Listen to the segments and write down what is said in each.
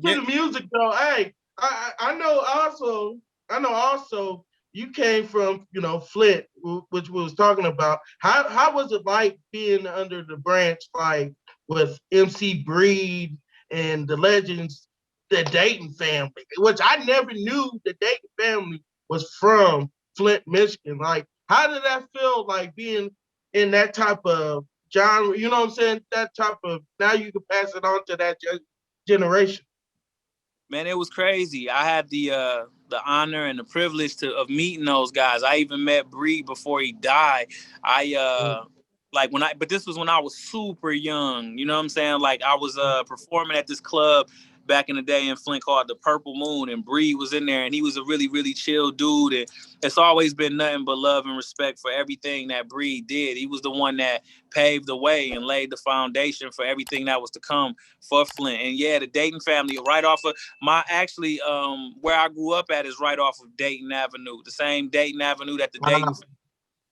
to the music though, hey, I know also you came from, Flint, which we was talking about. How was it like being under the branch, like with MC Breed and the legends, the Dayton family, which I never knew the Dayton family was from Flint, Michigan. Like, how did that feel, like being in that type of genre? You know what I'm saying? That type of, now you can pass it on to that generation. Man, it was crazy. I had the honor and the privilege of meeting those guys. I even met Bree before he died. I like when I but this was when I was super young. You know what I'm saying? Like I was performing at this club back in the day in Flint called the Purple Moon, and Bree was in there, and he was a really, really chill dude. And it's always been nothing but love and respect for everything that Bree did. He was the one that paved the way and laid the foundation for everything that was to come for Flint. And yeah, the Dayton family, right off of my actually where I grew up at is right off of Dayton Avenue, the same Dayton Avenue that the Dayton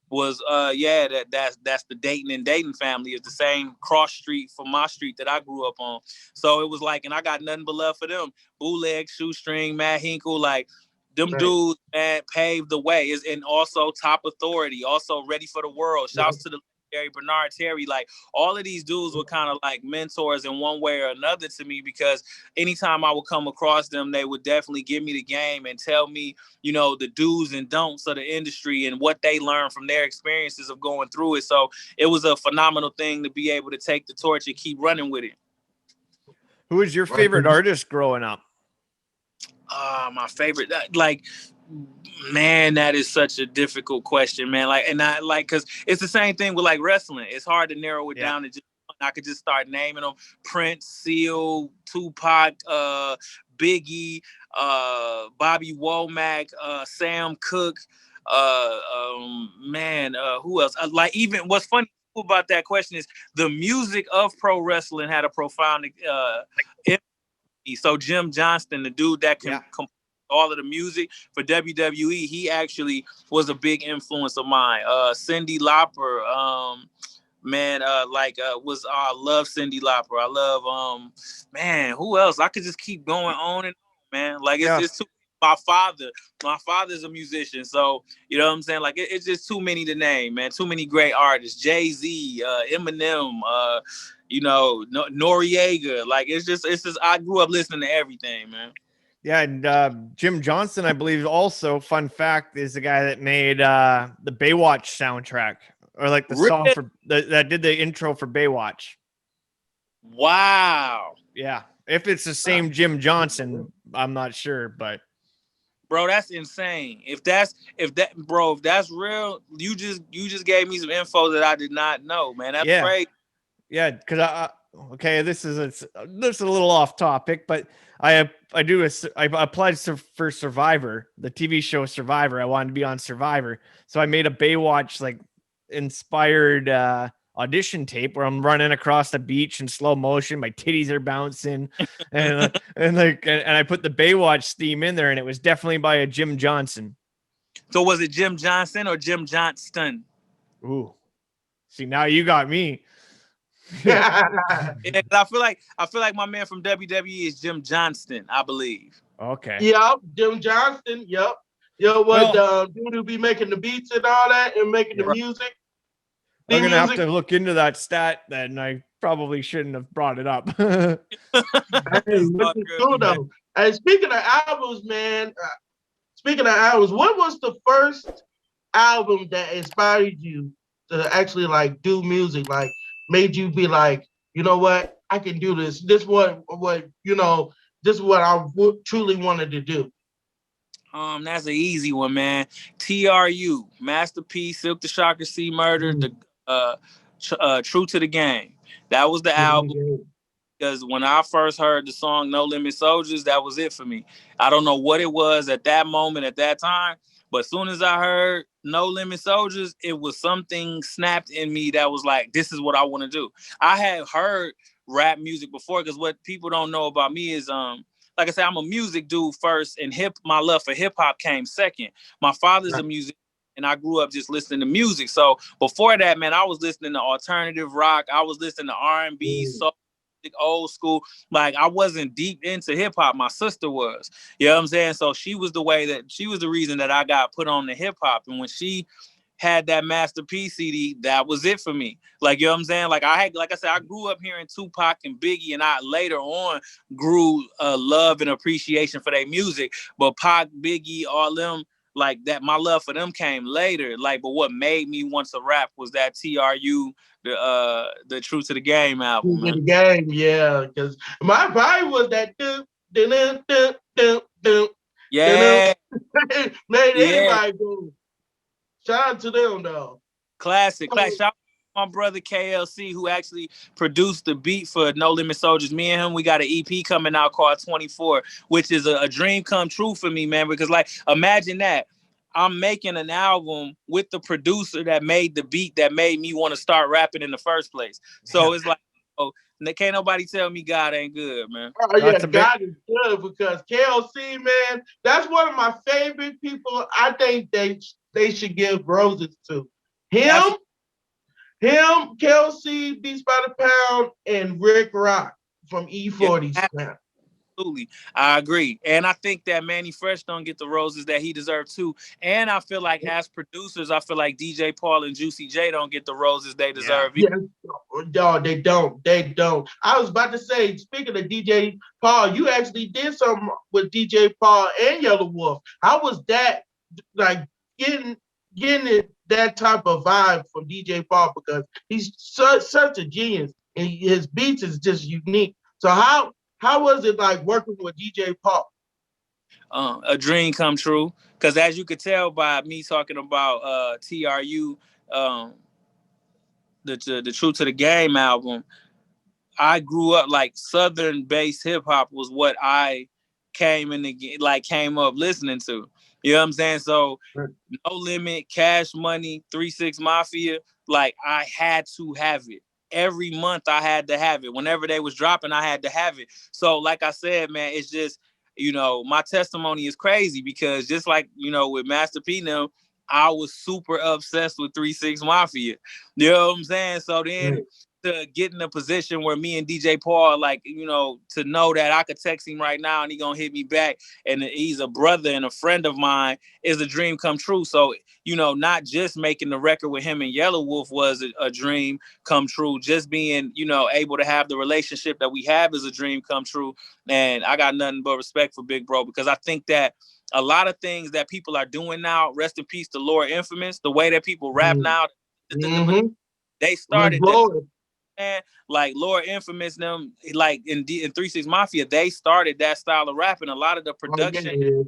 was yeah, that's the Dayton and Dayton family is the same cross street from my street that I grew up on. So it was like, and I got nothing but love for them. Bootleg, Shoestring, Matt Hinkle, like them Right. dudes, man, paved the way. Is and also Top Authority, also Ready for the World. Shouts to the legendary Bernard Terry. Like all of these dudes were kind of like mentors in one way or another to me, because anytime I would come across them, they would definitely give me the game and tell me, the do's and don'ts of the industry and what they learned from their experiences of going through it. So it was a phenomenal thing to be able to take the torch and keep running with it. Who was your favorite artist growing up? My favorite, like, man, that is such a difficult question, man. Like, and I like, cause it's the same thing with like wrestling. It's hard to narrow it down to just, I could just start naming them: Prince, Seal, Tupac, Biggie, Bobby Womack, Sam Cooke, man, who else? Like, even what's funny about that question is the music of pro wrestling had a profound impact. So Jim Johnston, the dude that can all of the music for WWE, he actually was a big influence of mine. Cyndi Lauper, man, I love Cyndi Lauper. I love man, who else? I could just keep going on and on, man. Like it's too. My father's a musician, so you know what I'm saying. Like it's just too many to name, man. Too many great artists. Jay-Z, Eminem, Noriega. Like it's just. I grew up listening to everything, man. Yeah, and Jim Johnston, I believe, also, fun fact, is the guy that made the Baywatch soundtrack, or like the song for that did the intro for Baywatch. Wow. Yeah, if it's the same Jim Johnston, I'm not sure, but bro, that's insane. If that's real, you just gave me some info that I did not know, man. That's crazy. Yeah, because this is a little off topic, but I applied for Survivor, the TV show Survivor. I wanted to be on Survivor, so I made a Baywatch like inspired audition tape where I'm running across the beach in slow motion, my titties are bouncing, and I put the Baywatch theme in there, and it was definitely by a Jim Johnston. So was it Jim Johnson or Jim Johnston? Ooh, see, now you got me. Yeah, I feel like my man from WWE is Jim Johnston, I believe. Okay. Yep, Jim Johnston. Yep. Dude who be making the beats and all that and making the music. I'm gonna have to look into that stat then. I probably shouldn't have brought it up. Cool though. And speaking of albums, man. What was the first album that inspired you to actually like do music? Like made you be like, you know what, I can do this. This is what I truly wanted to do. That's an easy one, man. TRU, Masterpiece, Silk the Shocker, C Murder, True to the Game. That was the album. Because when I first heard the song No Limit Soldiers, that was it for me. I don't know what it was at that moment, at that time, but as soon as I heard No Limit Soldiers, it was something snapped in me that was like, this is what I want to do. I had heard rap music before, because what people don't know about me is, like I said, I'm a music dude first, and my love for hip hop came second. My father's a musician, and I grew up just listening to music. So before that, man, I was listening to alternative rock. I was listening to R&B, soul, old school. Like I wasn't deep into hip hop. My sister was. You know what I'm saying? So she was the reason that I got put on the hip hop. And when she had that Master P CD, that was it for me. Like, you know what I'm saying? Like like I said, I grew up hearing Tupac and Biggie, and I later on grew love and appreciation for their music. But Pac, Biggie, all them, like that, my love for them came later. Like, but what made me want to rap was that TRU, the True to the Game album, man. The game, yeah. Because my vibe was that Yeah, made yeah. everybody go. Shout out to them though. Classic. Shout out to my brother KLC, who actually produced the beat for No Limit Soldiers. Me and him, we got an EP coming out called 24, which is a dream come true for me, man. Because like, imagine that. I'm making an album with the producer that made the beat that made me want to start rapping in the first place. So it's like, oh, can't nobody tell me God ain't good, man. Oh yeah, God is good because KLC, man, that's one of my favorite people. I think they should give roses to him, KLC, Beats by the Pound, and Rick Rock from E40. Yeah, absolutely, I agree, and I think that Manny Fresh don't get the roses that he deserves too. And I feel like as producers, I feel like DJ Paul and Juicy J don't get the roses they deserve. Yeah, no, they don't. They don't. I was about to say, speaking of DJ Paul, you actually did something with DJ Paul and Yellow Wolf. How was that like getting that type of vibe from DJ Paul? Because he's such a genius and his beats is just unique. So how was it like working with DJ Paul? A dream come true. Because as you could tell by me talking about TRU, the True to the Game album, I grew up like Southern based hip hop was what I came up listening to. You know what I'm saying? So No Limit, Cash Money, 3 6 Mafia, like I had to have it. Every month I had to have it. Whenever they was dropping, I had to have it. So like I said, man, it's just, my testimony is crazy because just like, with Master P now, I was super obsessed with 3 6 Mafia. You know what I'm saying? So then to get in a position where me and DJ Paul, like, to know that I could text him right now and he gonna hit me back and he's a brother and a friend of mine is a dream come true. So, not just making the record with him and Yellow Wolf was a dream come true. Just being, able to have the relationship that we have is a dream come true. And I got nothing but respect for Big Bro because I think that a lot of things that people are doing now, rest in peace to Lord Infamous, the way that people rap now, they started that. Man, like Lord Infamous, them like in 3 6 Mafia, they started that style of rapping. A lot of the production,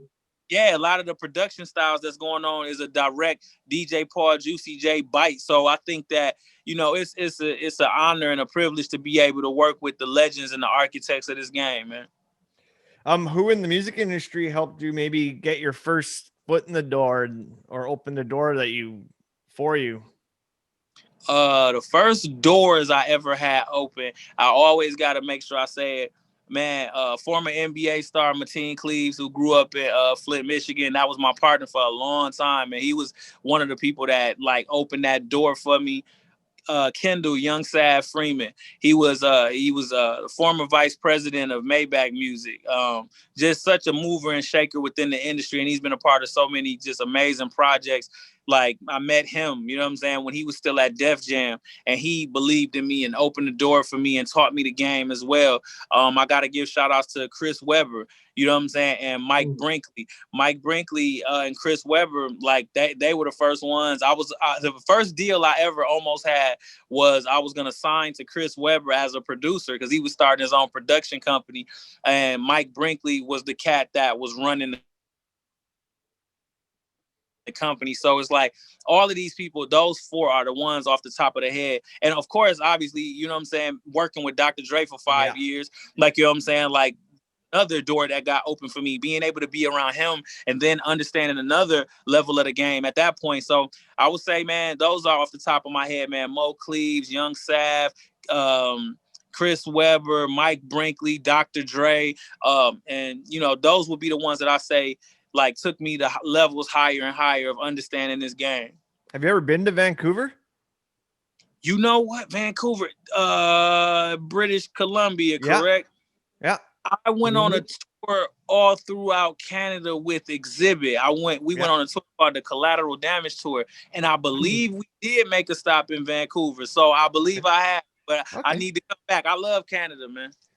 a lot of the production styles that's going on is a direct DJ Paul, Juicy J bite. So I think that it's an honor and a privilege to be able to work with the legends and the architects of this game, man. Who in the music industry helped you maybe get your first foot in the door or open the door for you? The first doors I ever had open, I always got to make sure I say it, man. Former NBA star Mateen Cleaves, who grew up in Flint, Michigan, that was my partner for a long time, and he was one of the people that like opened that door for me. Kendall Young Sad Freeman. He was the former vice president of Maybach Music. Just such a mover and shaker within the industry, and he's been a part of so many just amazing projects. Like I met him, you know what I'm saying, when he was still at Def Jam, and he believed in me and opened the door for me and taught me the game as well. I got to give shout outs to Chris Webber, you know what I'm saying, and Mike Brinkley. Mike Brinkley and Chris Webber, like they were the first ones. The first deal I ever almost had was I was gonna sign to Chris Webber as a producer because he was starting his own production company, and Mike Brinkley was the cat that was running the company. So it's like all of these people, those four are the ones off the top of the head. And of course, obviously, you know what I'm saying, working with Dr. Dre for 5 years, like, you know what I'm saying, like another door that got open for me, being able to be around him and then understanding another level of the game at that point. So I would say, man, those are off the top of my head, man. Mo Cleaves, Young Sav, Chris Webber, Mike Brinkley, Dr. Dre. And, those would be the ones that I say, like, took me to levels higher and higher of understanding this game. Have you ever been to Vancouver? You know what? Vancouver, British Columbia, Yeah. correct? Yeah. I went on a tour all throughout Canada with Exhibit. We went on a tour called the Collateral Damage Tour, and I believe we did make a stop in Vancouver. So I believe I have, but I need to come back. I love Canada, man.